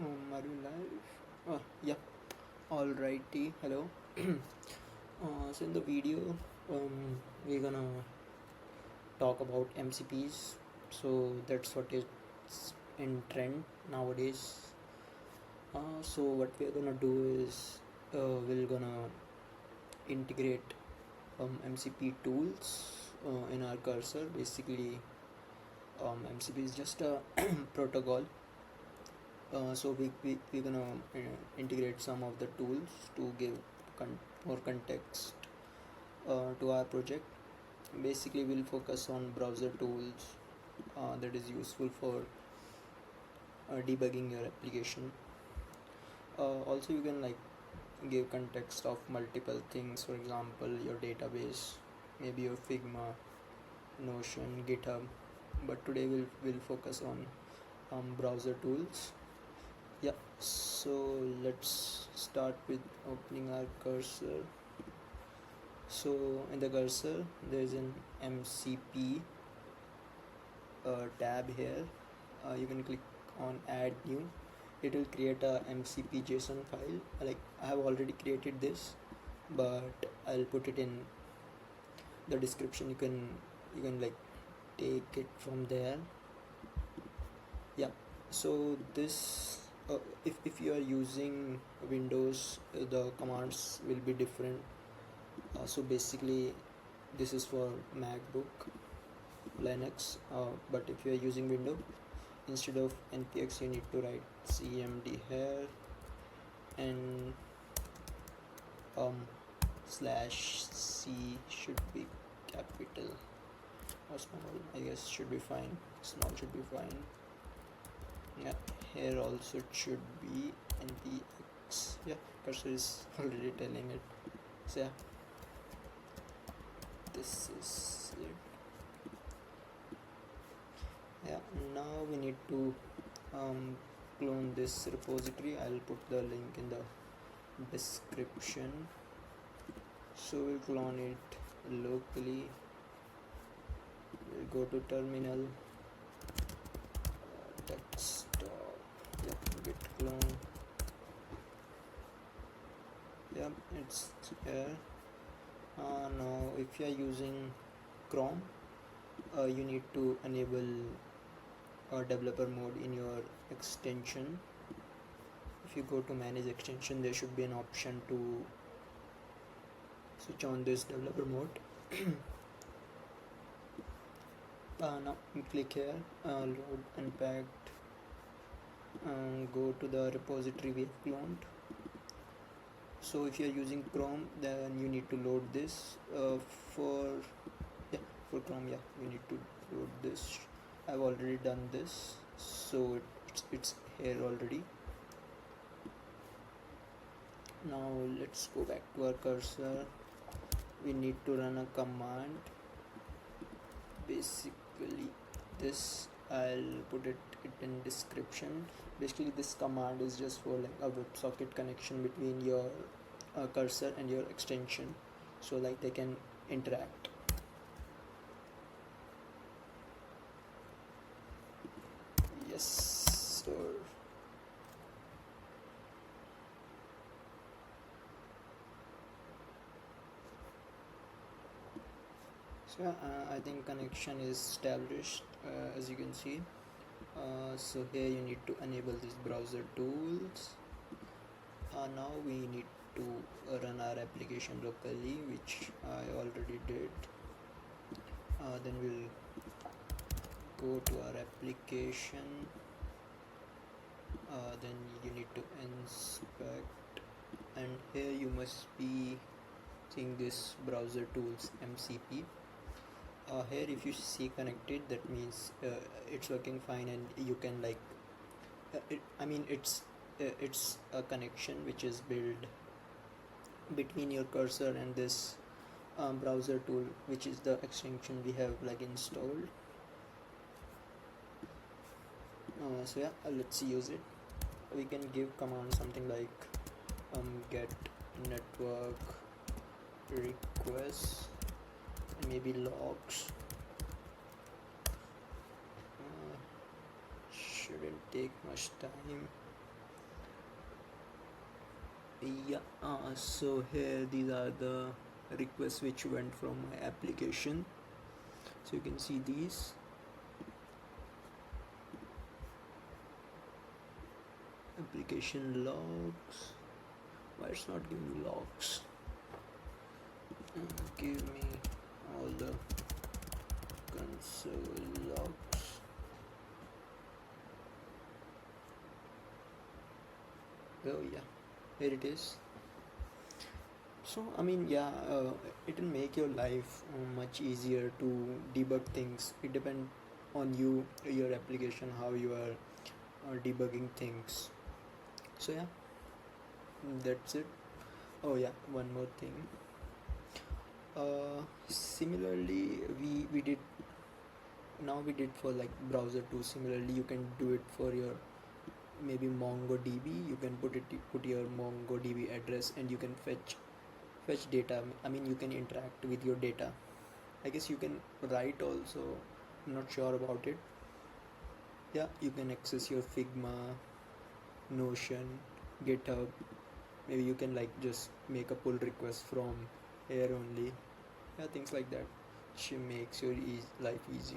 Are we live? Yeah. Alrighty. Hello. So in the video, we're gonna talk about MCPs. So that's what is in trend nowadays. So what we're gonna do is we're gonna integrate MCP tools in our cursor. Basically, MCP is just a protocol. So we're gonna integrate some of the tools to give more context to our project. Basically, we'll focus on browser tools that is useful for debugging your application. Also, you can like give context of multiple things. For example, your database, maybe your Figma, Notion, GitHub. But today we'll focus on browser tools. Yeah. So let's start with opening our cursor. So in the cursor there is an MCP tab here. You can click on add new. It will create a MCP JSON file. Like I have already created this, but I'll put it in the description. You can like take it from there. Yeah. So this if you are using Windows, the commands will be different. So basically this is for MacBook, Linux, but if you are using Windows, instead of npx you need to write cmd here and /c should be capital or small. I guess should be fine. Small should be fine. Yeah, here also it should be npx. Yeah, cursor is already telling it. So yeah, this is it. Yeah, now we need to clone this repository. I'll put the link in the description. So we'll clone it locally. We'll go to terminal, desktop, git clone. Yep, it's here. Now if you are using Chrome, you need to enable developer mode in your extension. If you go to manage extension, there should be an option to switch on this developer mode. Now click here, load unpacked, go to the repository we have cloned. So if you are using Chrome, then you need to load this. For Chrome, yeah, you need to load this. I've already done this, so it's here already. Now let's go back to our cursor. We need to run a command. Basically this, I'll put it in description. Basically this command is just for like a WebSocket connection between your cursor and your extension, so like they can interact. Yes sir. So I think connection is established, as you can see. So here you need to enable these browser tools. Now we need to run our application locally, which I already did. Then we'll go to our application. Then you need to inspect, and here you must be seeing this browser tools MCP. Here if you see connected, that means it's working fine, and you can like it's a connection which is built between your cursor and this browser tool, which is the extension we have like installed. So yeah, let's use it. We can give command something like get network requests, maybe logs. Shouldn't take much time. Yeah, so here these are the requests which went from my application. So you can see these. Application logs. Why it's not giving me logs? Give me all the console logs. Oh yeah, here it is. So I mean, yeah, it will make your life much easier to debug things. It depends on you, your application, how you are debugging things. So yeah, that's it. Oh yeah, one more thing. Similarly, we did now we did for like browser too. Similarly, you can do it for your maybe MongoDB. You can put your MongoDB address and you can fetch data. I mean, you can interact with your data. I guess you can write also. I'm not sure about it. Yeah, you can access your Figma, Notion, GitHub. Maybe you can like just make a pull request from here only. Yeah, things like that. She makes your life easy.